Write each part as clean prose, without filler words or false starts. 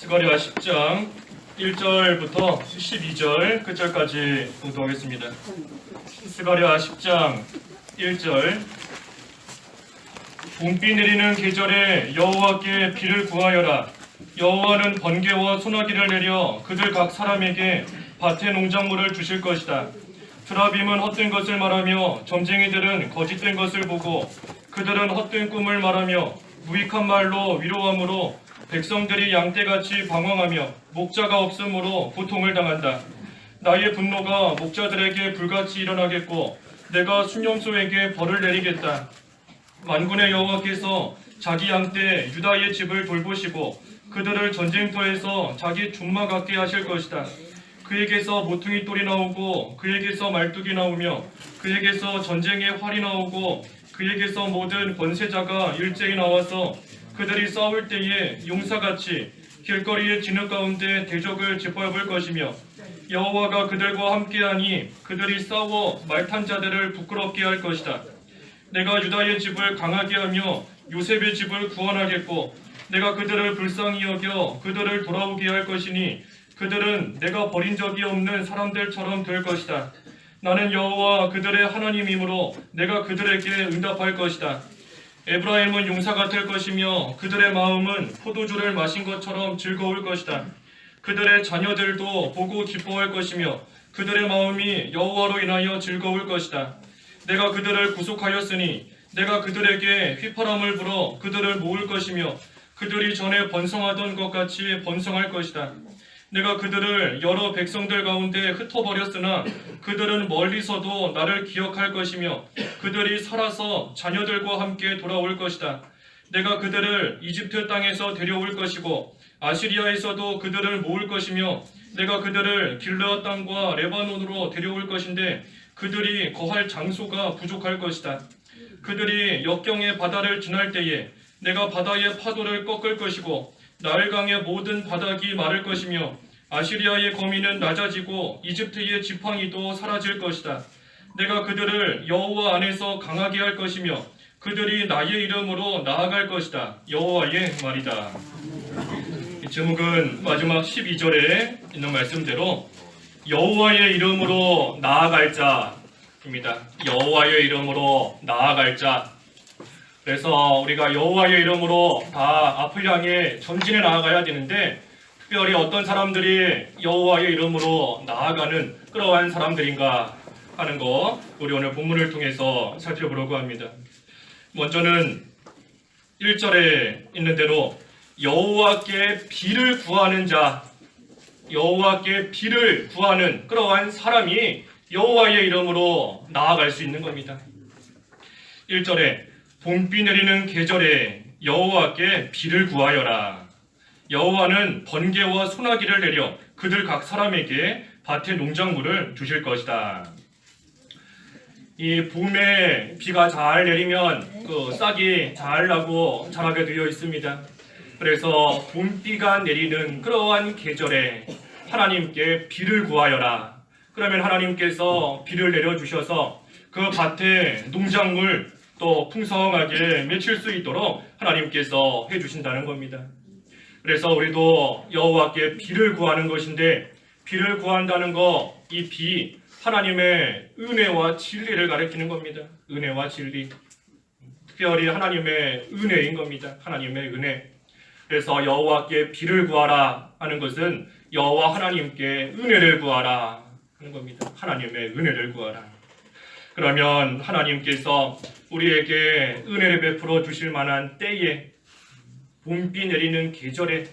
스가랴 10장 1절부터 12절 끝절까지 봉독하겠습니다. 스가랴 10장 1절 봄비 내리는 계절에 여호와께 비를 구하여라. 여호와는 번개와 소나기를 내려 그들 각 사람에게 밭의 농작물을 주실 것이다. 드라빔은 헛된 것을 말하며 점쟁이들은 거짓된 것을 보고 그들은 헛된 꿈을 말하며 무익한 말로 위로함으로 백성들이 양떼같이 방황하며 목자가 없으므로 고통을 당한다. 나의 분노가 목자들에게 불같이 일어나겠고 내가 순념소에게 벌을 내리겠다. 만군의 여호와께서 자기 양떼 유다의 집을 돌보시고 그들을 전쟁터에서 자기 준마 같게 하실 것이다. 그에게서 모퉁이 똘이 나오고 그에게서 말뚝이 나오며 그에게서 전쟁의 활이 나오고 그에게서 모든 권세자가 일제히 나와서 그들이 싸울 때에 용사같이 길거리의 진흙 가운데 대적을 짚어볼 것이며 여호와가 그들과 함께하니 그들이 싸워 말탄 자들을 부끄럽게 할 것이다. 내가 유다의 집을 강하게 하며 요셉의 집을 구원하겠고 내가 그들을 불쌍히 여겨 그들을 돌아오게 할 것이니 그들은 내가 버린 적이 없는 사람들처럼 될 것이다. 나는 여호와 그들의 하나님이므로 내가 그들에게 응답할 것이다. 에브라임은 용사 같을 것이며 그들의 마음은 포도주를 마신 것처럼 즐거울 것이다. 그들의 자녀들도 보고 기뻐할 것이며 그들의 마음이 여호와로 인하여 즐거울 것이다. 내가 그들을 구속하였으니 내가 그들에게 휘파람을 불어 그들을 모을 것이며 그들이 전에 번성하던 것 같이 번성할 것이다. 내가 그들을 여러 백성들 가운데 흩어버렸으나 그들은 멀리서도 나를 기억할 것이며 그들이 살아서 자녀들과 함께 돌아올 것이다. 내가 그들을 이집트 땅에서 데려올 것이고 아시리아에서도 그들을 모을 것이며 내가 그들을 길르앗 땅과 레바논으로 데려올 것인데 그들이 거할 장소가 부족할 것이다. 그들이 역경의 바다를 지날 때에 내가 바다의 파도를 꺾을 것이고 나일강의 모든 바닥이 마를 것이며 아시리아의 거미는 낮아지고 이집트의 지팡이도 사라질 것이다. 내가 그들을 여호와 안에서 강하게 할 것이며 그들이 나의 이름으로 나아갈 것이다. 여호와의 말이다. 이 제목은 마지막 12절에 있는 말씀대로 여호와의 이름으로 나아갈 자입니다. 여호와의 이름으로 나아갈 자. 그래서 우리가 여호와의 이름으로 다 앞을 향해 전진해 나아가야 되는데 특별히 어떤 사람들이 여호와의 이름으로 나아가는 그러한 사람들인가 하는 거 우리 오늘 본문을 통해서 살펴보려고 합니다. 먼저는 1절에 있는 대로 여호와께 비를 구하는 자, 여호와께 비를 구하는 그러한 사람이 여호와의 이름으로 나아갈 수 있는 겁니다. 1절에 봄비 내리는 계절에 여호와께 비를 구하여라. 여호와는 번개와 소나기를 내려 그들 각 사람에게 밭의 농작물을 주실 것이다. 이 봄에 비가 잘 내리면 그 싹이 잘 나고 자라게 되어 있습니다. 그래서 봄비가 내리는 그러한 계절에 하나님께 비를 구하여라. 그러면 하나님께서 비를 내려주셔서 그 밭의 농작물 또 풍성하게 맺힐 수 있도록 하나님께서 해주신다는 겁니다. 그래서 우리도 여호와께 비를 구하는 것인데 비를 구한다는 거, 이 비, 하나님의 은혜와 진리를 가리키는 겁니다. 은혜와 진리. 특별히 하나님의 은혜인 겁니다. 하나님의 은혜. 그래서 여호와께 비를 구하라 하는 것은 여호와 하나님께 은혜를 구하라 하는 겁니다. 하나님의 은혜를 구하라. 그러면 하나님께서 우리에게 은혜를 베풀어 주실 만한 때에 봄비 내리는 계절에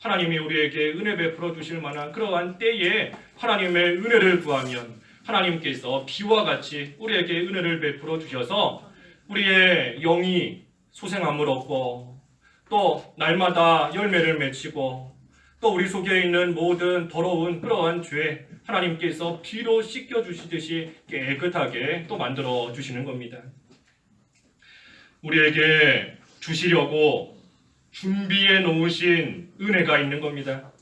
하나님이 우리에게 은혜 베풀어 주실 만한 그러한 때에 하나님의 은혜를 구하면 하나님께서 비와 같이 우리에게 은혜를 베풀어 주셔서 우리의 영이 소생함을 얻고 또 날마다 열매를 맺히고 또 우리 속에 있는 모든 더러운 그러한 죄 하나님께서 비로 씻겨주시듯이 깨끗하게 또 만들어 주시는 겁니다. 우리에게 주시려고 준비해 놓으신 은혜가 있는 겁니다.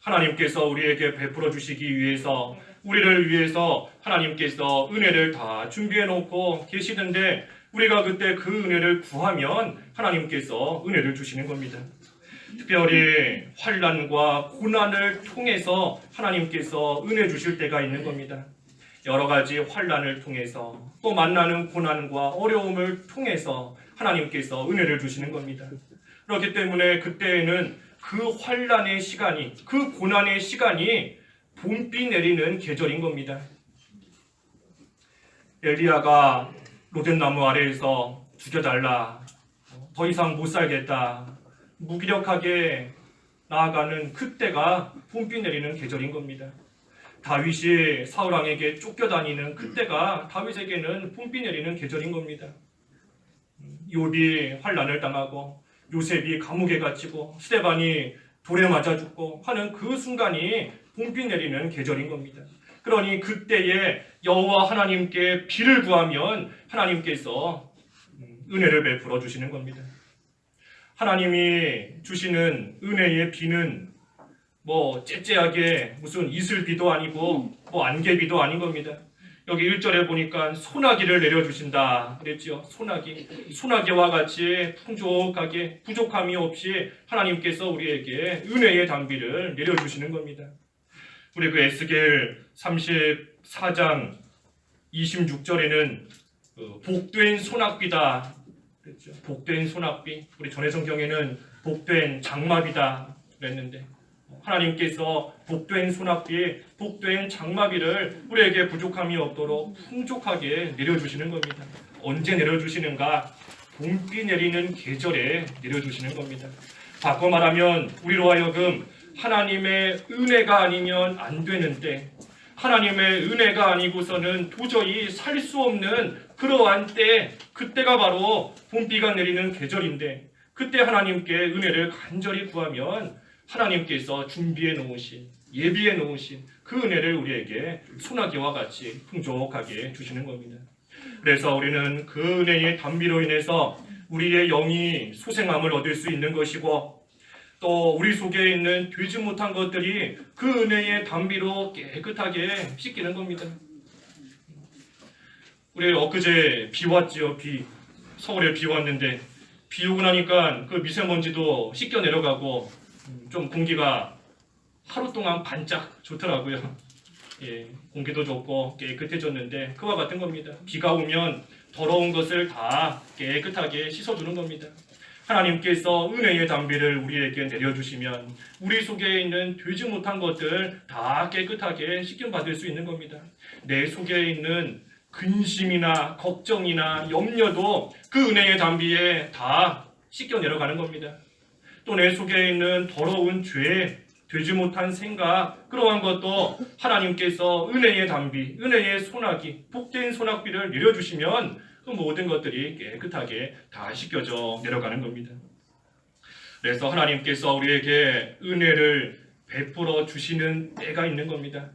하나님께서 우리에게 베풀어 주시기 위해서 우리를 위해서 하나님께서 은혜를 다 준비해 놓고 계시는데 우리가 그때 그 은혜를 구하면 하나님께서 은혜를 주시는 겁니다. 특별히 환난과 고난을 통해서 하나님께서 은혜 주실 때가 있는 겁니다. 여러 가지 환난을 통해서 또 만나는 고난과 어려움을 통해서 하나님께서 은혜를 주시는 겁니다. 그렇기 때문에 그때에는 그 환난의 시간이, 그 고난의 시간이 봄비 내리는 계절인 겁니다. 엘리야가 로뎀나무 아래에서 죽여달라, 더 이상 못 살겠다, 무기력하게 나아가는 그때가 봄비 내리는 계절인 겁니다. 다윗이 사울왕에게 쫓겨다니는 그때가 다윗에게는 봄비 내리는 계절인 겁니다. 욥이 환난을 당하고 요셉이 감옥에 갇히고 스데반이 돌에 맞아 죽고 하는 그 순간이 봄비 내리는 계절인 겁니다. 그러니 그때에 여호와 하나님께 비를 구하면 하나님께서 은혜를 베풀어 주시는 겁니다. 하나님이 주시는 은혜의 비는 째째하게 무슨 이슬비도 아니고 안개비도 아닌 겁니다. 여기 1절에 보니까 소나기를 내려주신다 그랬죠. 소나기와 같이 풍족하게 부족함이 없이 하나님께서 우리에게 은혜의 담비를 내려주시는 겁니다. 우리 그 에스겔 34장 26절에는 복된 소낙비다 그랬죠. 복된 소낙비. 우리 전해 성경에는 복된 장마비다 그랬는데 하나님께서 복된 소낙비, 복된 장마비를 우리에게 부족함이 없도록 풍족하게 내려주시는 겁니다. 언제 내려주시는가? 봄비 내리는 계절에 내려주시는 겁니다. 바꿔 말하면 우리로 하여금 하나님의 은혜가 아니면 안 되는데, 하나님의 은혜가 아니고서는 도저히 살 수 없는 그러한 때, 그때가 바로 봄비가 내리는 계절인데, 그때 하나님께 은혜를 간절히 구하면 하나님께서 준비해 놓으신, 예비해 놓으신 그 은혜를 우리에게 소나기와 같이 풍족하게 주시는 겁니다. 그래서 우리는 그 은혜의 담비로 인해서 우리의 영이 소생함을 얻을 수 있는 것이고, 또 우리 속에 있는 되지 못한 것들이 그 은혜의 담비로 깨끗하게 씻기는 겁니다. 우리 엊그제 비 왔지요. 서울에 비 왔는데 비 오고 나니까 그 미세먼지도 씻겨 내려가고 좀 공기가 하루 동안 반짝 좋더라고요. 공기도 좋고 깨끗해졌는데 그와 같은 겁니다. 비가 오면 더러운 것을 다 깨끗하게 씻어주는 겁니다. 하나님께서 은혜의 담비를 우리에게 내려주시면 우리 속에 있는 되지 못한 것들 다 깨끗하게 씻김받을 수 있는 겁니다. 내 속에 있는 근심이나 걱정이나 염려도 그 은혜의 담비에 다 씻겨 내려가는 겁니다. 또 내 속에 있는 더러운 죄, 되지 못한 생각, 그러한 것도 하나님께서 은혜의 담비, 은혜의 소나기, 복된 소낙비를 내려주시면 그 모든 것들이 깨끗하게 다 씻겨져 내려가는 겁니다. 그래서 하나님께서 우리에게 은혜를 베풀어 주시는 때가 있는 겁니다.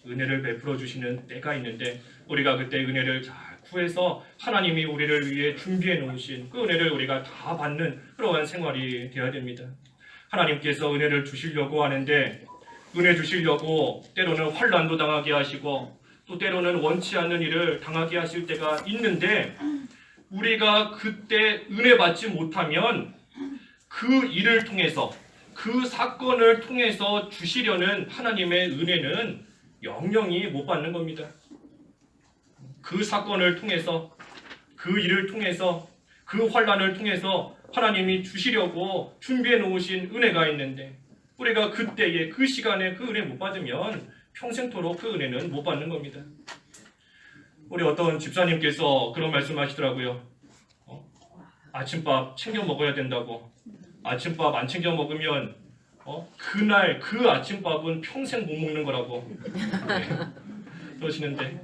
은혜를 베풀어 주시는 때가 있는데 우리가 그때 은혜를 잘 구해서 하나님이 우리를 위해 준비해 놓으신 그 은혜를 우리가 다 받는 그러한 생활이 되어야 됩니다. 하나님께서 은혜를 주시려고 하는데 은혜 주시려고 때로는 환난도 당하게 하시고 또 때로는 원치 않는 일을 당하게 하실 때가 있는데 우리가 그때 은혜 받지 못하면 그 일을 통해서 그 사건을 통해서 주시려는 하나님의 은혜는 영영이 못 받는 겁니다. 그 사건을 통해서 그 일을 통해서 그 환난을 통해서 하나님이 주시려고 준비해 놓으신 은혜가 있는데 우리가 그때에 그 시간에 그 은혜 못 받으면 평생토록 그 은혜는 못 받는 겁니다. 우리 어떤 집사님께서 그런 말씀하시더라고요. 아침밥 챙겨 먹어야 된다고. 아침밥 안 챙겨 먹으면 그날 그 아침밥은 평생 못 먹는 거라고 그러시는데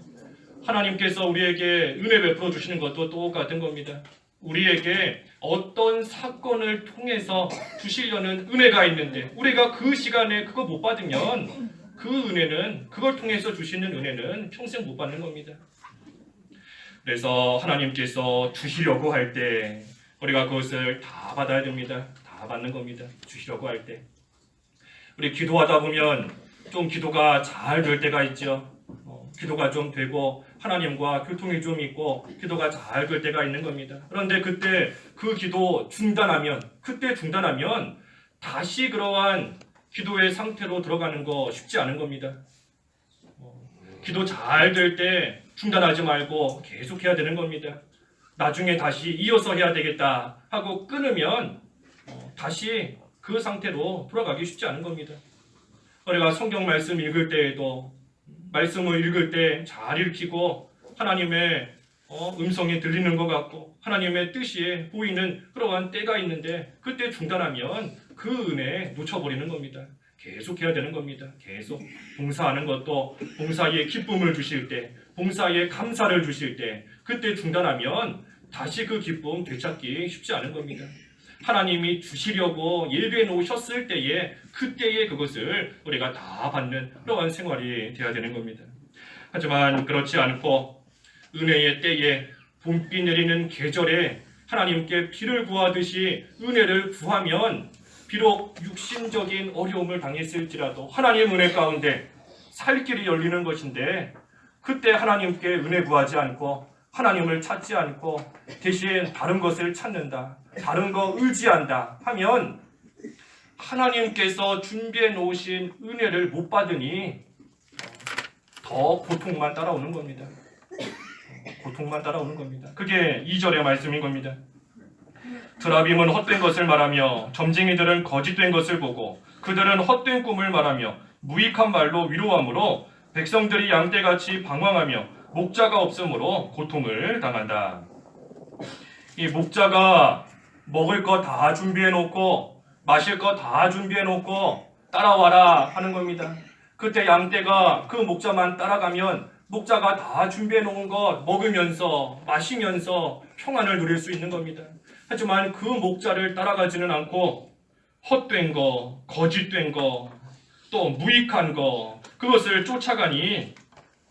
하나님께서 우리에게 은혜 베풀어 주시는 것도 똑같은 겁니다. 우리에게 어떤 사건을 통해서 주시려는 은혜가 있는데 우리가 그 시간에 그거 못 받으면 그 은혜는, 그걸 통해서 주시는 은혜는 평생 못 받는 겁니다. 그래서 하나님께서 주시려고 할 때 우리가 그것을 다 받아야 됩니다. 다 받는 겁니다. 주시려고 할 때. 우리 기도하다 보면 좀 기도가 잘 될 때가 있죠. 기도가 좀 되고 하나님과 교통이 좀 있고 기도가 잘 될 때가 있는 겁니다. 그런데 그때 그 기도 중단하면 다시 그러한 기도의 상태로 들어가는 거 쉽지 않은 겁니다. 기도 잘 될 때 중단하지 말고 계속해야 되는 겁니다. 나중에 다시 이어서 해야 되겠다 하고 끊으면 다시 그 상태로 돌아가기 쉽지 않은 겁니다. 우리가 성경 말씀 읽을 때에도 말씀을 읽을 때 잘 읽히고 하나님의 음성이 들리는 것 같고 하나님의 뜻이 보이는 그러한 때가 있는데 그때 중단하면 그 은혜 놓쳐버리는 겁니다. 계속 해야 되는 겁니다. 계속 봉사하는 것도 봉사에 기쁨을 주실 때, 봉사에 감사를 주실 때 그때 중단하면 다시 그 기쁨 되찾기 쉽지 않은 겁니다. 하나님이 주시려고 예배해 놓으셨을 때에 그때에 그것을 우리가 다 받는 그러한 생활이 되어야 되는 겁니다. 하지만 그렇지 않고 은혜의 때에 봄비 내리는 계절에 하나님께 비를 구하듯이 은혜를 구하면 비록 육신적인 어려움을 당했을지라도 하나님의 은혜 가운데 살 길이 열리는 것인데 그때 하나님께 은혜 구하지 않고 하나님을 찾지 않고 대신 다른 것을 찾는다, 다른 거 의지한다 하면 하나님께서 준비해 놓으신 은혜를 못 받으니 더 고통만 따라오는 겁니다. 고통만 따라오는 겁니다. 그게 2절의 말씀인 겁니다. 드라빔은 헛된 것을 말하며 점쟁이들은 거짓된 것을 보고 그들은 헛된 꿈을 말하며 무익한 말로 위로함으로 백성들이 양떼같이 방황하며 목자가 없으므로 고통을 당한다. 이 목자가 먹을 거 다 준비해 놓고 마실 거 다 준비해 놓고 따라와라 하는 겁니다. 그때 양떼가 그 목자만 따라가면 목자가 다 준비해 놓은 것 먹으면서 마시면서 평안을 누릴 수 있는 겁니다. 하지만 그 목자를 따라가지는 않고 헛된 거, 거짓된 거, 또 무익한 거 그것을 쫓아가니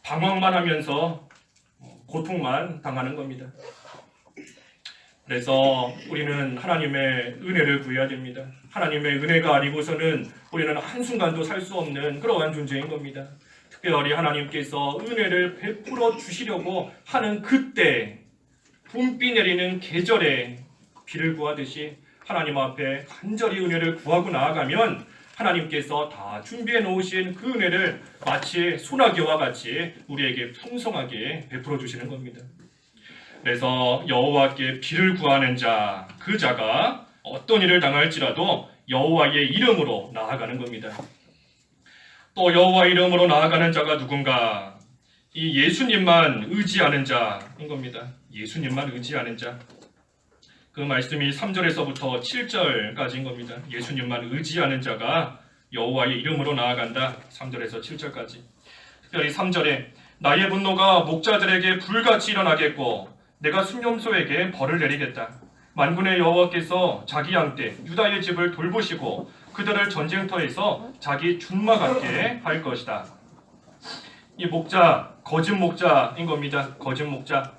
방황만 하면서 고통만 당하는 겁니다. 그래서 우리는 하나님의 은혜를 구해야 됩니다. 하나님의 은혜가 아니고서는 우리는 한순간도 살 수 없는 그러한 존재인 겁니다. 특별히 하나님께서 은혜를 베풀어 주시려고 하는 그때 봄비 내리는 계절에 비를 구하듯이 하나님 앞에 간절히 은혜를 구하고 나아가면 하나님께서 다 준비해 놓으신 그 은혜를 마치 소나기와 같이 우리에게 풍성하게 베풀어 주시는 겁니다. 그래서 여호와께 비를 구하는 자, 그 자가 어떤 일을 당할지라도 여호와의 이름으로 나아가는 겁니다. 또 여호와 이름으로 나아가는 자가 누군가? 이 예수님만 의지하는 자인 겁니다. 예수님만 의지하는 자. 그 말씀이 3절에서부터 7절까지인 겁니다. 예수님만 의지하는 자가 여호와의 이름으로 나아간다. 3절에서 7절까지. 특별히 3절에 나의 분노가 목자들에게 불같이 일어나겠고 내가 순념소에게 벌을 내리겠다. 만군의 여호와께서 자기 양떼 유다의 집을 돌보시고 그들을 전쟁터에서 자기 준마 같게 할 것이다. 이 목자, 거짓 목자인 겁니다. 거짓 목자.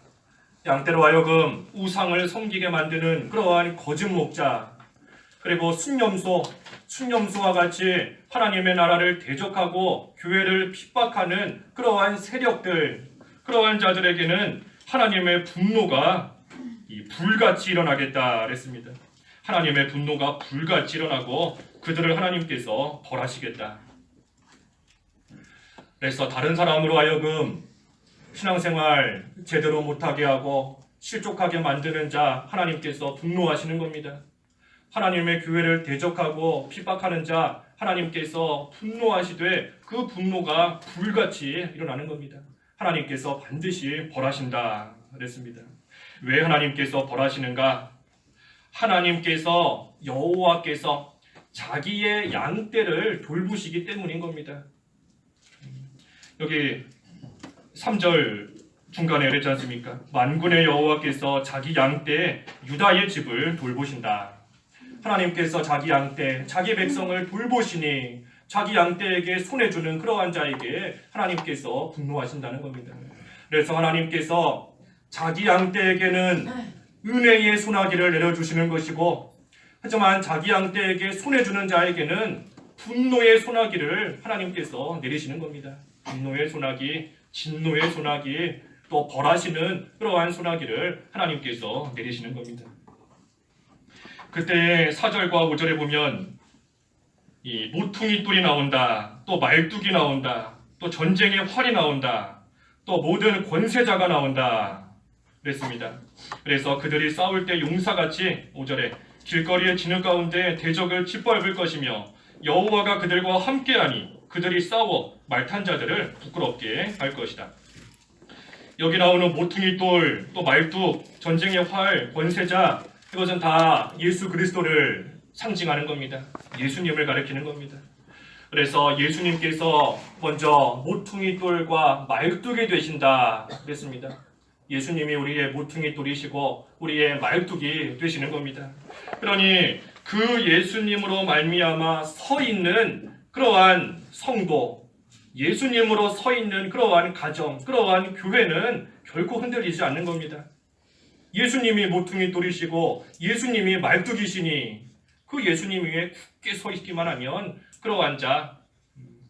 양떼로 하여금 우상을 섬기게 만드는 그러한 거짓 목자. 그리고 순념소와 같이 하나님의 나라를 대적하고 교회를 핍박하는 그러한 세력들, 그러한 자들에게는 하나님의 분노가 불같이 일어나겠다 그랬습니다. 하나님의 분노가 불같이 일어나고 그들을 하나님께서 벌하시겠다. 그래서 다른 사람으로 하여금 신앙생활 제대로 못하게 하고 실족하게 만드는 자 하나님께서 분노하시는 겁니다. 하나님의 교회를 대적하고 핍박하는 자 하나님께서 분노하시되 그 분노가 불같이 일어나는 겁니다. 하나님께서 반드시 벌하신다 그랬습니다. 왜 하나님께서 벌하시는가? 하나님께서 여호와께서 자기의 양떼를 돌보시기 때문인 겁니다. 여기 3절 중간에 그랬지 않습니까? 만군의 여호와께서 자기 양떼 유다의 집을 돌보신다. 하나님께서 자기 양떼, 자기 백성을 돌보시니 자기 양떼에게 손해주는 그러한 자에게 하나님께서 분노하신다는 겁니다. 그래서 하나님께서 자기 양떼에게는 은혜의 소나기를 내려주시는 것이고 하지만 자기 양떼에게 손해주는 자에게는 분노의 소나기를 하나님께서 내리시는 겁니다. 분노의 소나기, 진노의 소나기, 또 벌하시는 그러한 소나기를 하나님께서 내리시는 겁니다. 그때 4절과 5절에 보면 이 모퉁이 뿔이 나온다. 또 말뚝이 나온다. 또 전쟁의 활이 나온다. 또 모든 권세자가 나온다. 그랬습니다. 그래서 그들이 싸울 때 용사같이 5절에 길거리의 진흙 가운데 대적을 짓밟을 것이며 여호와가 그들과 함께하니 그들이 싸워 말탄 자들을 부끄럽게 할 것이다. 여기 나오는 모퉁이 돌, 또 말뚝, 전쟁의 활, 권세자, 이것은 다 예수 그리스도를 상징하는 겁니다. 예수님을 가리키는 겁니다. 그래서 예수님께서 먼저 모퉁이 돌과 말뚝이 되신다 그랬습니다. 예수님이 우리의 모퉁이 돌이시고 우리의 말뚝이 되시는 겁니다. 그러니 그 예수님으로 말미암아 서 있는 그러한 성도, 예수님으로 서 있는 그러한 가정, 그러한 교회는 결코 흔들리지 않는 겁니다. 예수님이 모퉁이 돌이시고 예수님이 말뚝이시니 그 예수님 위에 굳게 서 있기만 하면 그러한 자,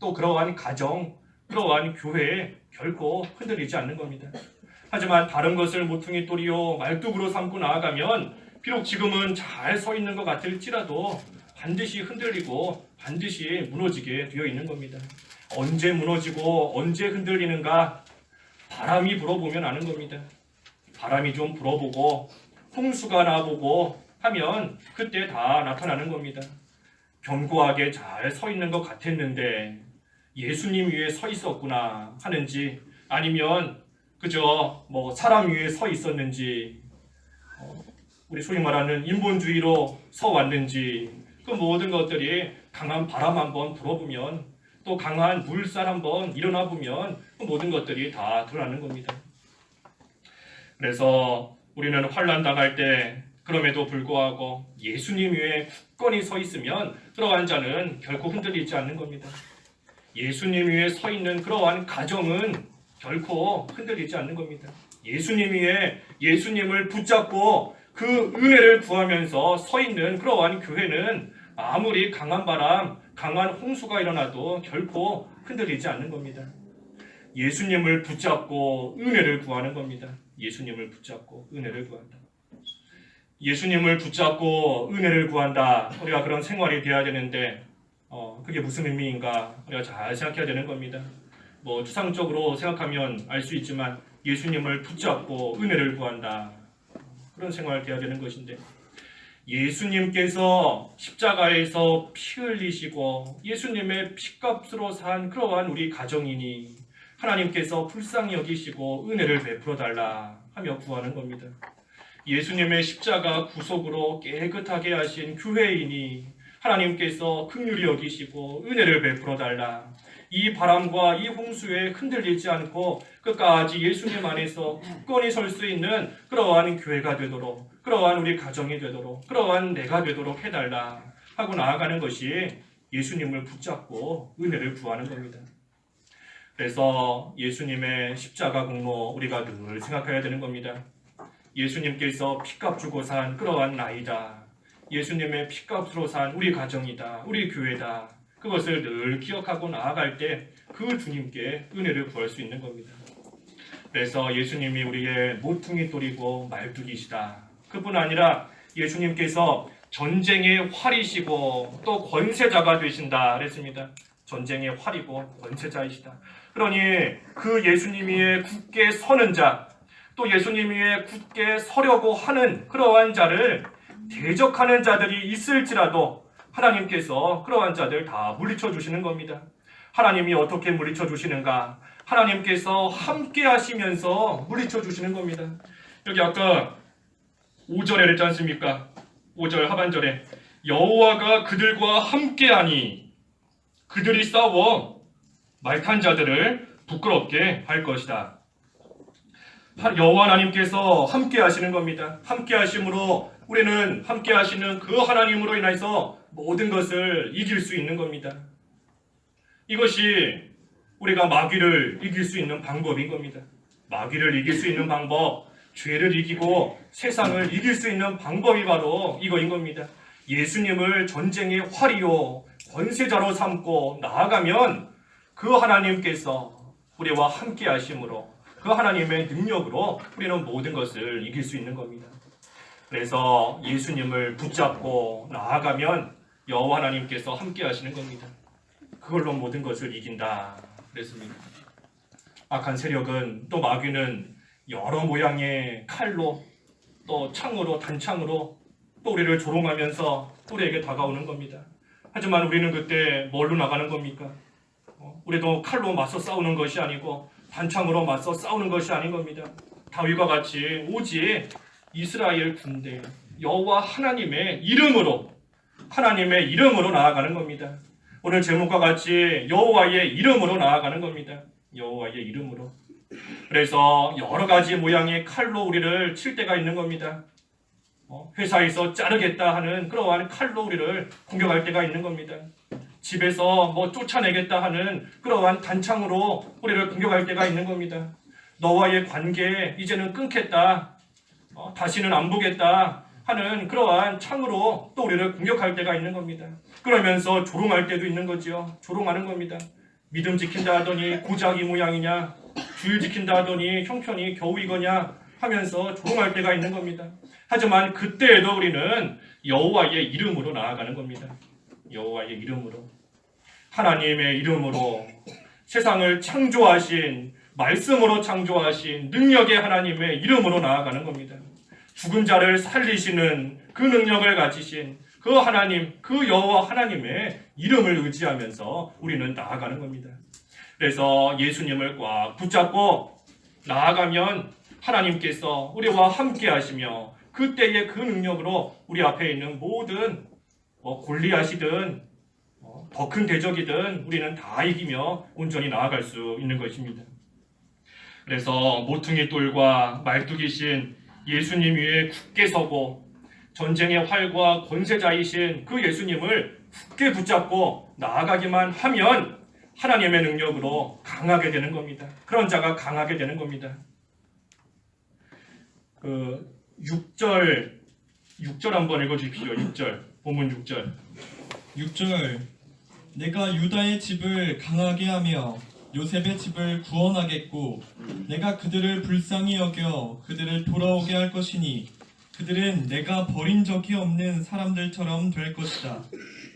또 그러한 가정, 그러한 교회에 결코 흔들리지 않는 겁니다. 하지만 다른 것을 모퉁이 돌이요 말뚝으로 삼고 나아가면 비록 지금은 잘 서 있는 것 같을지라도 반드시 흔들리고 반드시 무너지게 되어 있는 겁니다. 언제 무너지고 언제 흔들리는가? 바람이 불어보면 아는 겁니다. 바람이 좀 불어보고 홍수가 나보고 하면 그때 다 나타나는 겁니다. 견고하게 잘 서 있는 것 같았는데 예수님 위에 서 있었구나 하는지, 아니면 그저 사람 위에 서 있었는지, 우리 소위 말하는 인본주의로 서 왔는지, 그 모든 것들이 강한 바람 한번 불어보면, 또 강한 물살 한번 일어나 보면 그 모든 것들이 다 드러나는 겁니다. 그래서 우리는 환난 당할 때 그럼에도 불구하고 예수님 위에 굳건히 서 있으면 그러한 자는 결코 흔들리지 않는 겁니다. 예수님 위에 서 있는 그러한 가정은 결코 흔들리지 않는 겁니다. 예수님 위에 예수님을 붙잡고 그 은혜를 구하면서 서 있는 그러한 교회는 아무리 강한 바람, 강한 홍수가 일어나도 결코 흔들리지 않는 겁니다. 예수님을 붙잡고 은혜를 구하는 겁니다. 예수님을 붙잡고 은혜를 구한다. 예수님을 붙잡고 은혜를 구한다. 우리가 그런 생활이 되어야 되는데 그게 무슨 의미인가 우리가 잘 생각해야 되는 겁니다. 추상적으로 생각하면 알 수 있지만 예수님을 붙잡고 은혜를 구한다. 그런 생활이 되어야 되는 것인데, 예수님께서 십자가에서 피 흘리시고 예수님의 피값으로 산 그러한 우리 가정이니 하나님께서 불쌍히 여기시고 은혜를 베풀어 달라 하며 구하는 겁니다. 예수님의 십자가 구속으로 깨끗하게 하신 교회이니 하나님께서 긍휼히 여기시고 은혜를 베풀어 달라. 이 바람과 이 홍수에 흔들리지 않고 끝까지 예수님 안에서 굳건히 설 수 있는 그러한 교회가 되도록, 그러한 우리 가정이 되도록, 그러한 내가 되도록 해달라 하고 나아가는 것이 예수님을 붙잡고 은혜를 구하는 겁니다. 그래서 예수님의 십자가 공로 우리가 늘 생각해야 되는 겁니다. 예수님께서 피값 주고 산 그러한 나이다. 예수님의 피값으로 산 우리 가정이다. 우리 교회다. 그것을 늘 기억하고 나아갈 때 그 주님께 은혜를 구할 수 있는 겁니다. 그래서 예수님이 우리의 모퉁이 돌이고 말뚝이시다. 그뿐 아니라 예수님께서 전쟁의 활이시고 또 권세자가 되신다 그랬습니다. 전쟁의 활이고 권세자이시다. 그러니 그 예수님 위에 굳게 서는 자, 또 예수님 위에 굳게 서려고 하는 그러한 자를 대적하는 자들이 있을지라도 하나님께서 그러한 자들 다 물리쳐 주시는 겁니다. 하나님이 어떻게 물리쳐 주시는가? 하나님께서 함께 하시면서 물리쳐 주시는 겁니다. 여기 아까 5절에 그랬지 않습니까? 5절 하반절에 여호와가 그들과 함께하니 그들이 싸워 말탄 자들을 부끄럽게 할 것이다. 여호와 하나님께서 함께 하시는 겁니다. 함께 하심으로 우리는 함께 하시는 그 하나님으로 인해서 모든 것을 이길 수 있는 겁니다. 이것이 우리가 마귀를 이길 수 있는 방법인 겁니다. 마귀를 이길 수 있는 방법, 죄를 이기고 세상을 이길 수 있는 방법이 바로 이거인 겁니다. 예수님을 전쟁의 활이요 권세자로 삼고 나아가면 그 하나님께서 우리와 함께 하심으로 그 하나님의 능력으로 우리는 모든 것을 이길 수 있는 겁니다. 그래서 예수님을 붙잡고 나아가면 여호와 하나님께서 함께 하시는 겁니다. 그걸로 모든 것을 이긴다 그랬습니다. 악한 세력은 또 마귀는 여러 모양의 칼로 또 창으로 단창으로 또 우리를 조롱하면서 우리에게 다가오는 겁니다. 하지만 우리는 그때 뭘로 나가는 겁니까? 우리도 칼로 맞서 싸우는 것이 아니고 단창으로 맞서 싸우는 것이 아닌 겁니다. 다윗과 같이 오직 이스라엘 군대 여호와 하나님의 이름으로 나아가는 겁니다. 오늘 제목과 같이 여호와의 이름으로 나아가는 겁니다. 여호와의 이름으로. 그래서 여러 가지 모양의 칼로 우리를 칠 때가 있는 겁니다. 회사에서 자르겠다 하는 그러한 칼로 우리를 공격할 때가 있는 겁니다. 집에서 쫓아내겠다 하는 그러한 단창으로 우리를 공격할 때가 있는 겁니다. 너와의 관계 이제는 끊겠다, 다시는 안 보겠다 하는 그러한 창으로 또 우리를 공격할 때가 있는 겁니다. 그러면서 조롱할 때도 있는 거지요. 조롱하는 겁니다. 믿음 지킨다 하더니 고작 이 모양이냐, 주일 지킨다 하더니 형편이 겨우 이거냐 하면서 조롱할 때가 있는 겁니다. 하지만 그때에도 우리는 여호와의 이름으로 나아가는 겁니다. 여호와의 이름으로, 하나님의 이름으로, 세상을 창조하신, 말씀으로 창조하신 능력의 하나님의 이름으로 나아가는 겁니다. 죽은 자를 살리시는 그 능력을 가지신 그 하나님, 그 여호와 하나님의 이름을 의지하면서 우리는 나아가는 겁니다. 그래서 예수님을 꽉 붙잡고 나아가면 하나님께서 우리와 함께 하시며 그때의 그 능력으로 우리 앞에 있는 모든 골리앗이든 더 큰 대적이든 우리는 다 이기며 온전히 나아갈 수 있는 것입니다. 그래서 모퉁이 돌과 말뚝이신 예수님 위에 굳게 서고 전쟁의 활과 권세자이신 그 예수님을 굳게 붙잡고 나아가기만 하면 하나님의 능력으로 강하게 되는 겁니다. 그런 자가 강하게 되는 겁니다. 6절 한번 읽어주십시오. 6절 본문 6절. 6절 내가 유다의 집을 강하게 하며 요셉의 집을 구원하겠고 내가 그들을 불쌍히 여겨 그들을 돌아오게 할 것이니 그들은 내가 버린 적이 없는 사람들처럼 될 것이다.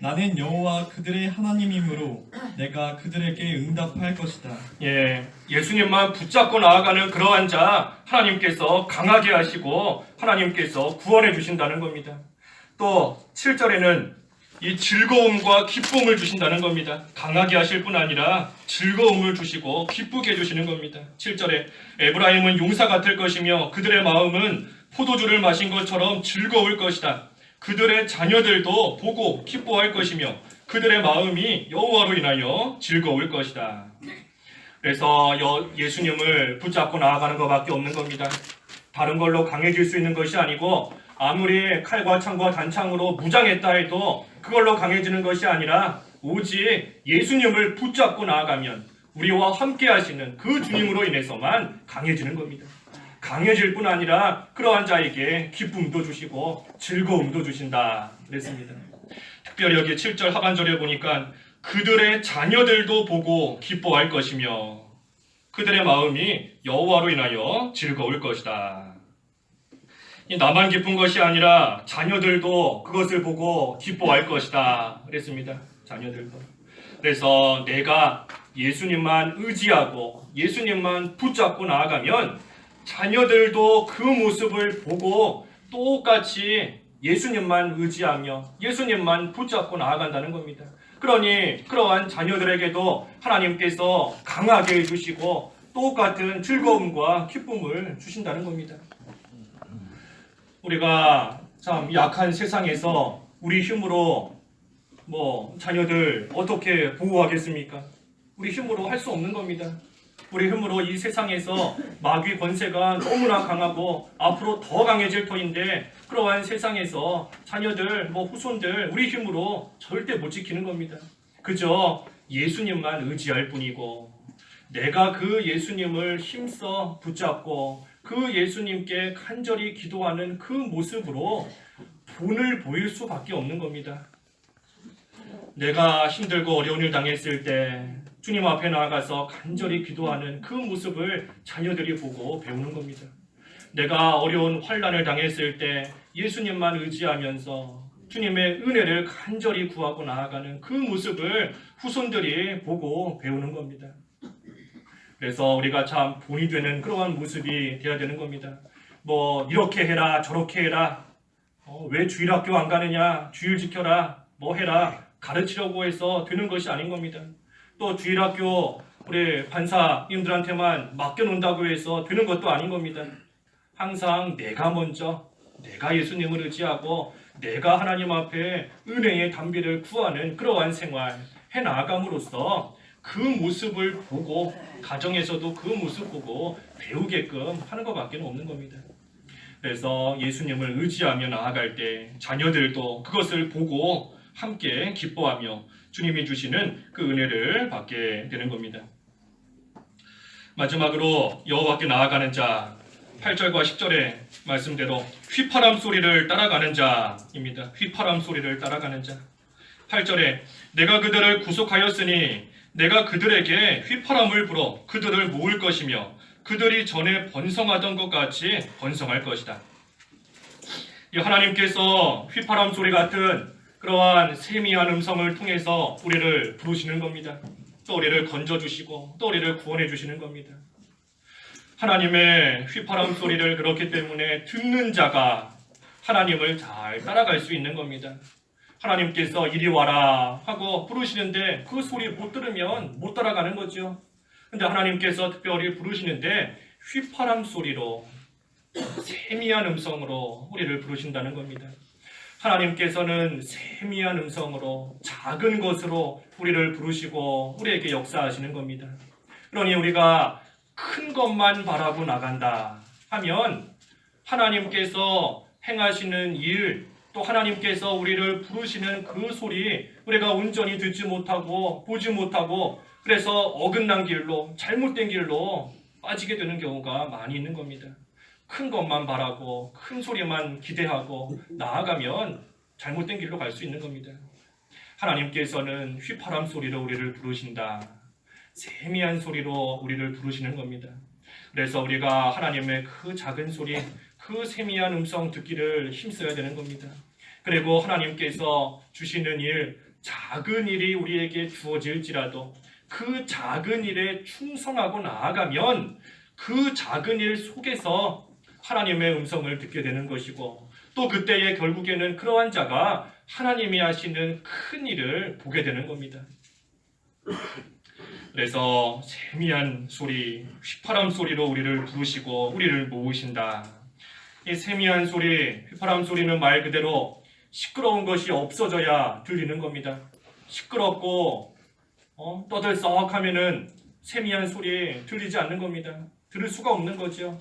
나는 여호와 그들의 하나님이므로 내가 그들에게 응답할 것이다. 예수님만 붙잡고 나아가는 그러한 자 하나님께서 강하게 하시고 하나님께서 구원해 주신다는 겁니다. 또 7절에는 이 즐거움과 기쁨을 주신다는 겁니다. 강하게 하실 뿐 아니라 즐거움을 주시고 기쁘게 해주시는 겁니다. 7절에 에브라임은 용사 같을 것이며 그들의 마음은 포도주를 마신 것처럼 즐거울 것이다. 그들의 자녀들도 보고 기뻐할 것이며 그들의 마음이 여호와로 인하여 즐거울 것이다. 그래서 예수님을 붙잡고 나아가는 것밖에 없는 겁니다. 다른 걸로 강해질 수 있는 것이 아니고 아무리 칼과 창과 단창으로 무장했다 해도 그걸로 강해지는 것이 아니라 오직 예수님을 붙잡고 나아가면 우리와 함께 하시는 그 주님으로 인해서만 강해지는 겁니다. 강해질 뿐 아니라 그러한 자에게 기쁨도 주시고 즐거움도 주신다 그랬습니다. 특별히 여기 7절 하반절에 보니까 그들의 자녀들도 보고 기뻐할 것이며 그들의 마음이 여호와로 인하여 즐거울 것이다. 나만 기쁜 것이 아니라 자녀들도 그것을 보고 기뻐할 것이다 그랬습니다. 자녀들도. 그래서 내가 예수님만 의지하고 예수님만 붙잡고 나아가면 자녀들도 그 모습을 보고 똑같이 예수님만 의지하며 예수님만 붙잡고 나아간다는 겁니다. 그러니 그러한 자녀들에게도 하나님께서 강하게 해주시고 똑같은 즐거움과 기쁨을 주신다는 겁니다. 우리가 참 약한 세상에서 우리 힘으로 자녀들 어떻게 보호하겠습니까? 우리 힘으로 할 수 없는 겁니다. 우리 힘으로 이 세상에서 마귀 권세가 너무나 강하고 앞으로 더 강해질 터인데 그러한 세상에서 자녀들, 후손들 우리 힘으로 절대 못 지키는 겁니다. 그저 예수님만 의지할 뿐이고 내가 그 예수님을 힘써 붙잡고 그 예수님께 간절히 기도하는 그 모습으로 본을 보일 수밖에 없는 겁니다. 내가 힘들고 어려운 일 당했을 때 주님 앞에 나아가서 간절히 기도하는 그 모습을 자녀들이 보고 배우는 겁니다. 내가 어려운 환난을 당했을 때 예수님만 의지하면서 주님의 은혜를 간절히 구하고 나아가는 그 모습을 후손들이 보고 배우는 겁니다. 그래서 우리가 참 본이 되는 그러한 모습이 되어야 되는 겁니다. 뭐 이렇게 해라 저렇게 해라, 왜 주일학교 안 가느냐, 주일 지켜라, 뭐 해라, 가르치려고 해서 되는 것이 아닌 겁니다. 또 주일학교 우리 판사님들한테만 맡겨놓는다고 해서 되는 것도 아닌 겁니다. 항상 내가 먼저, 내가 예수님을 의지하고 내가 하나님 앞에 은혜의 담비를 구하는 그러한 생활 해나감으로써 그 모습을 보고 가정에서도 그 모습 보고 배우게끔 하는 것밖에 없는 겁니다. 그래서 예수님을 의지하며 나아갈 때 자녀들도 그것을 보고 함께 기뻐하며 주님이 주시는 그 은혜를 받게 되는 겁니다. 마지막으로 여호와께 나아가는 자, 8절과 10절의 말씀대로 휘파람 소리를 따라가는 자입니다. 휘파람 소리를 따라가는 자. 8절에 내가 그들을 구속하였으니 내가 그들에게 휘파람을 불어 그들을 모을 것이며 그들이 전에 번성하던 것 같이 번성할 것이다. 이 하나님께서 휘파람 소리 같은 그러한 세미한 음성을 통해서 우리를 부르시는 겁니다. 또 우리를 건져주시고 또 우리를 구원해 주시는 겁니다. 하나님의 휘파람 소리를 그렇기 때문에 듣는 자가 하나님을 잘 따라갈 수 있는 겁니다. 하나님께서 이리 와라 하고 부르시는데 그 소리 못 들으면 못 따라가는 거죠. 근데 하나님께서 특별히 부르시는데 휘파람 소리로 세미한 음성으로 우리를 부르신다는 겁니다. 하나님께서는 세미한 음성으로 작은 것으로 우리를 부르시고 우리에게 역사하시는 겁니다. 그러니 우리가 큰 것만 바라고 나간다 하면 하나님께서 행하시는 일, 또 하나님께서 우리를 부르시는 그 소리 우리가 온전히 듣지 못하고 보지 못하고 그래서 어긋난 길로, 잘못된 길로 빠지게 되는 경우가 많이 있는 겁니다. 큰 것만 바라고 큰 소리만 기대하고 나아가면 잘못된 길로 갈 수 있는 겁니다. 하나님께서는 휘파람 소리로 우리를 부르신다. 세미한 소리로 우리를 부르시는 겁니다. 그래서 우리가 하나님의 그 작은 소리, 그 세미한 음성 듣기를 힘써야 되는 겁니다. 그리고 하나님께서 주시는 일, 작은 일이 우리에게 주어질지라도 그 작은 일에 충성하고 나아가면 그 작은 일 속에서 하나님의 음성을 듣게 되는 것이고 또 그때에 결국에는 그러한 자가 하나님이 하시는 큰 일을 보게 되는 겁니다. 그래서 세미한 소리, 휘파람 소리로 우리를 부르시고 우리를 모으신다. 이 세미한 소리, 휘파람 소리는 말 그대로 시끄러운 것이 없어져야 들리는 겁니다. 시끄럽고 떠들썩하면은 세미한 소리 들리지 않는 겁니다. 들을 수가 없는 거죠.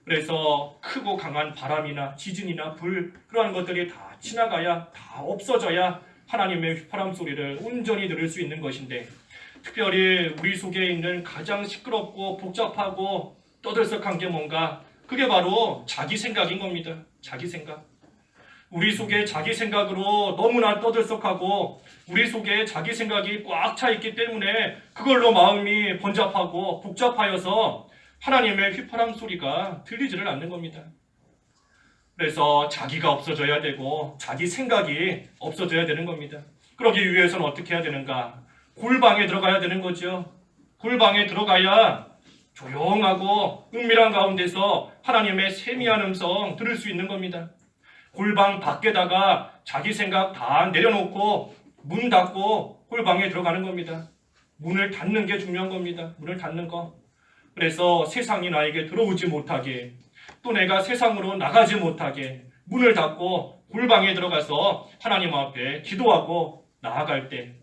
그래서 크고 강한 바람이나 지진이나 불 그러한 것들이 다 지나가야, 다 없어져야 하나님의 휘파람 소리를 온전히 들을 수 있는 것인데 특별히 우리 속에 있는 가장 시끄럽고 복잡하고 떠들썩한 게 뭔가? 그게 바로 자기 생각인 겁니다. 자기 생각. 우리 속에 자기 생각으로 너무나 떠들썩하고 우리 속에 자기 생각이 꽉 차 있기 때문에 그걸로 마음이 번잡하고 복잡하여서 하나님의 휘파람 소리가 들리지를 않는 겁니다. 그래서 자기가 없어져야 되고 자기 생각이 없어져야 되는 겁니다. 그러기 위해서는 어떻게 해야 되는가? 골방에 들어가야 되는 거죠. 골방에 들어가야 조용하고 은밀한 가운데서 하나님의 세미한 음성 들을 수 있는 겁니다. 골방 밖에다가 자기 생각 다 내려놓고 문 닫고 골방에 들어가는 겁니다. 문을 닫는 게 중요한 겁니다. 문을 닫는 거. 그래서 세상이 나에게 들어오지 못하게 또 내가 세상으로 나가지 못하게 문을 닫고 골방에 들어가서 하나님 앞에 기도하고 나아갈 때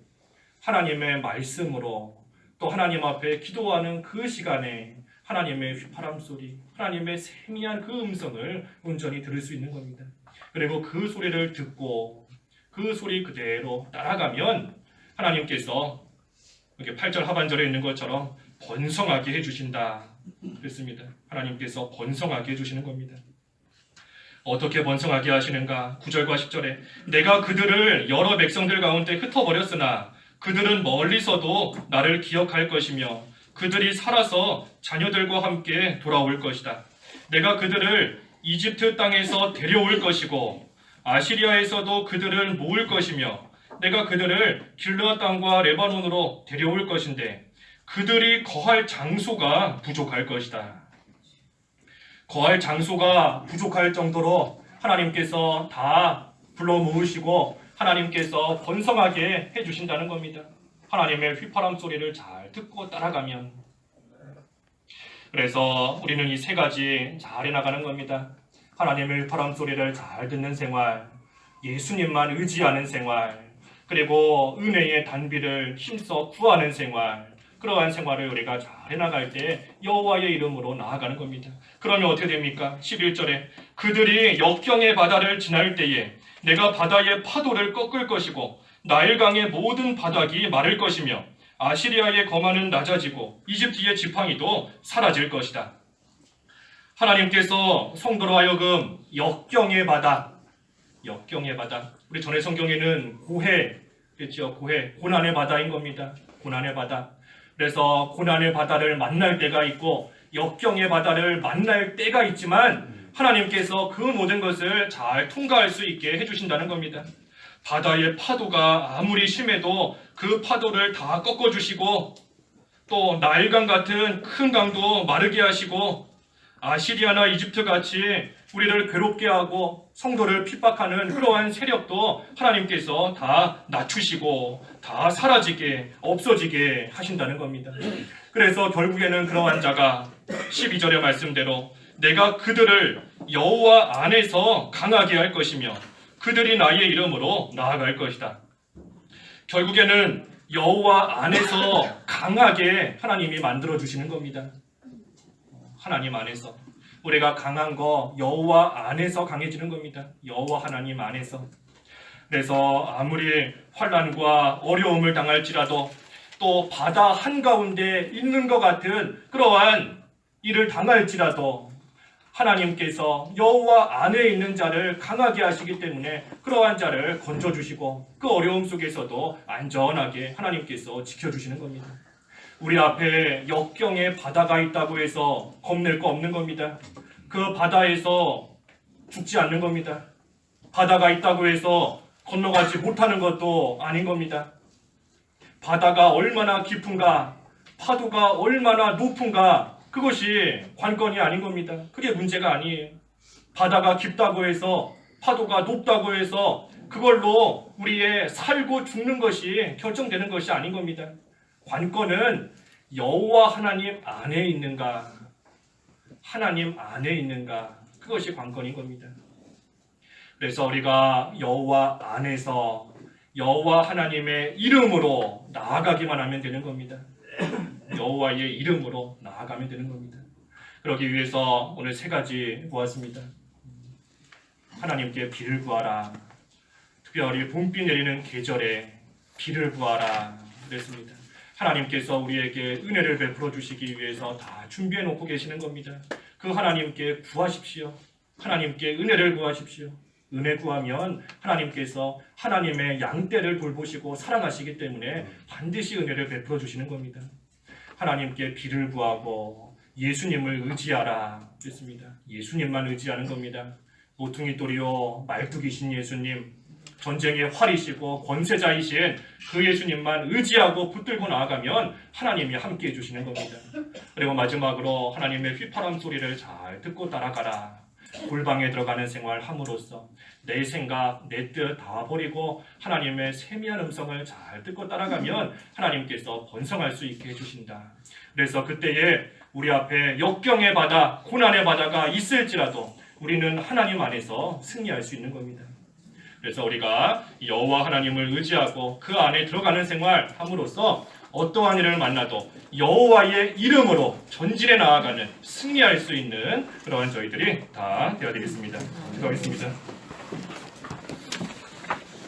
하나님의 말씀으로 또 하나님 앞에 기도하는 그 시간에 하나님의 휘파람 소리, 하나님의 세미한 그 음성을 온전히 들을 수 있는 겁니다. 그리고 그 소리를 듣고 그 소리 그대로 따라가면 하나님께서 이렇게 8절 하반절에 있는 것처럼 번성하게 해주신다 그랬습니다. 하나님께서 번성하게 해주시는 겁니다. 어떻게 번성하게 하시는가? 9절과 10절에 내가 그들을 여러 백성들 가운데 흩어버렸으나 그들은 멀리서도 나를 기억할 것이며 그들이 살아서 자녀들과 함께 돌아올 것이다. 내가 그들을 이집트 땅에서 데려올 것이고 아시리아에서도 그들을 모을 것이며 내가 그들을 길르앗 땅과 레바논으로 데려올 것인데 그들이 거할 장소가 부족할 것이다. 거할 장소가 부족할 정도로 하나님께서 다 불러 모으시고 하나님께서 번성하게 해주신다는 겁니다. 하나님의 휘파람 소리를 잘 듣고 따라가면. 그래서 우리는 이 세 가지 잘 해나가는 겁니다. 하나님의 휘파람 소리를 잘 듣는 생활, 예수님만 의지하는 생활, 그리고 은혜의 단비를 힘써 구하는 생활, 그러한 생활을 우리가 잘 해나갈 때 여호와의 이름으로 나아가는 겁니다. 그러면 어떻게 됩니까? 11절에 그들이 역경의 바다를 지날 때에 내가 바다의 파도를 꺾을 것이고 나일강의 모든 바닥이 마를 것이며 아시리아의 거만은 낮아지고 이집트의 지팡이도 사라질 것이다. 하나님께서 성도로 하여금 역경의 바다, 우리 전에 성경에는 고해, 그렇죠? 고해, 고난의 바다인 겁니다. 고난의 바다. 그래서 고난의 바다를 만날 때가 있고 역경의 바다를 만날 때가 있지만 하나님께서 그 모든 것을 잘 통과할 수 있게 해주신다는 겁니다. 바다의 파도가 아무리 심해도 그 파도를 다 꺾어주시고 또 나일강 같은 큰 강도 마르게 하시고 아시리아나 이집트 같이 우리를 괴롭게 하고 성도를 핍박하는 그러한 세력도 하나님께서 다 낮추시고 다 사라지게 없어지게 하신다는 겁니다. 그래서 결국에는 그러한 자가 12절의 말씀대로 내가 그들을 여호와 안에서 강하게 할 것이며 그들이 나의 이름으로 나아갈 것이다. 결국에는 여호와 안에서 강하게 하나님이 만들어 주시는 겁니다. 하나님 안에서 우리가 강한 거 여호와 안에서 강해지는 겁니다. 여호와 하나님 안에서. 그래서 아무리 환난과 어려움을 당할지라도 또 바다 한가운데 있는 것 같은 그러한 일을 당할지라도 하나님께서 여호와 안에 있는 자를 강하게 하시기 때문에 그러한 자를 건져주시고 그 어려움 속에서도 안전하게 하나님께서 지켜주시는 겁니다. 우리 앞에 역경의 바다가 있다고 해서 겁낼 거 없는 겁니다. 그 바다에서 죽지 않는 겁니다. 바다가 있다고 해서 건너가지 못하는 것도 아닌 겁니다. 바다가 얼마나 깊은가, 파도가 얼마나 높은가, 그것이 관건이 아닌 겁니다. 그게 문제가 아니에요. 바다가 깊다고 해서, 파도가 높다고 해서 그걸로 우리의 살고 죽는 것이 결정되는 것이 아닌 겁니다. 관건은 여호와 하나님 안에 있는가, 하나님 안에 있는가, 그것이 관건인 겁니다. 그래서 우리가 여호와 안에서 여호와 하나님의 이름으로 나아가기만 하면 되는 겁니다. 여호와의 이름으로 나아가면 되는 겁니다. 그러기 위해서 오늘 세 가지 보았습니다. 하나님께 비를 구하라. 특별히 봄비 내리는 계절에 비를 구하라 그랬습니다. 하나님께서 우리에게 은혜를 베풀어 주시기 위해서 다 준비해 놓고 계시는 겁니다. 그 하나님께 구하십시오. 하나님께 은혜를 구하십시오. 은혜 구하면 하나님께서 하나님의 양떼를 돌보시고 사랑하시기 때문에 반드시 은혜를 베풀어 주시는 겁니다. 하나님께 비를 구하고 예수님을 의지하라 그랬습니다. 예수님만 의지하는 겁니다. 모퉁이 돌이요 말뚝이신 예수님, 전쟁의 활이시고 권세자이신 그 예수님만 의지하고 붙들고 나아가면 하나님이 함께해 주시는 겁니다. 그리고 마지막으로 하나님의 휘파람 소리를 잘 듣고 따라가라. 골방에 들어가는 생활 함으로써 내 생각, 내 뜻 다 버리고 하나님의 세미한 음성을 잘 듣고 따라가면 하나님께서 번성할 수 있게 해주신다. 그래서 그때에 우리 앞에 역경의 바다, 고난의 바다가 있을지라도 우리는 하나님 안에서 승리할 수 있는 겁니다. 그래서 우리가 여호와 하나님을 의지하고 그 안에 들어가는 생활 함으로써 어떠한 일을 만나도 여호와의 이름으로 전진해 나아가는 승리할 수 있는 그러한 저희들이 다 되어드리겠습니다. 기도하겠습니다.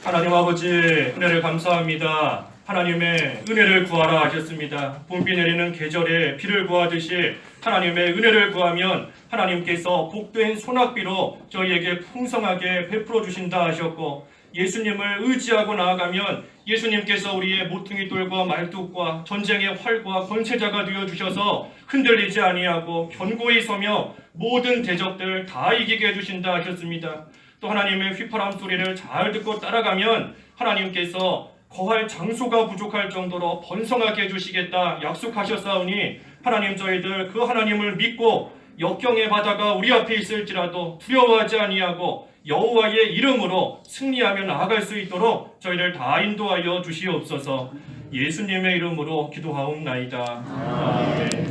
하나님 아버지 은혜를 감사합니다. 하나님의 은혜를 구하라 하셨습니다. 봄비 내리는 계절에 비를 구하듯이 하나님의 은혜를 구하면 하나님께서 복된 소낙비로 저희에게 풍성하게 베풀어 주신다 하셨고, 예수님을 의지하고 나아가면 예수님께서 우리의 모퉁이 돌과 말뚝과 전쟁의 활과 권세자가 되어 주셔서 흔들리지 아니하고 견고히 서며 모든 대적들 다 이기게 해주신다 하셨습니다. 또 하나님의 휘파람 소리를 잘 듣고 따라가면 하나님께서 거할 장소가 부족할 정도로 번성하게 해주시겠다 약속하셨사오니 하나님 저희들 그 하나님을 믿고 역경의 바다가 우리 앞에 있을지라도 두려워하지 아니하고 여호와의 이름으로 승리하며 나아갈 수 있도록 저희를 다 인도하여 주시옵소서. 예수님의 이름으로 기도하옵나이다. 아멘.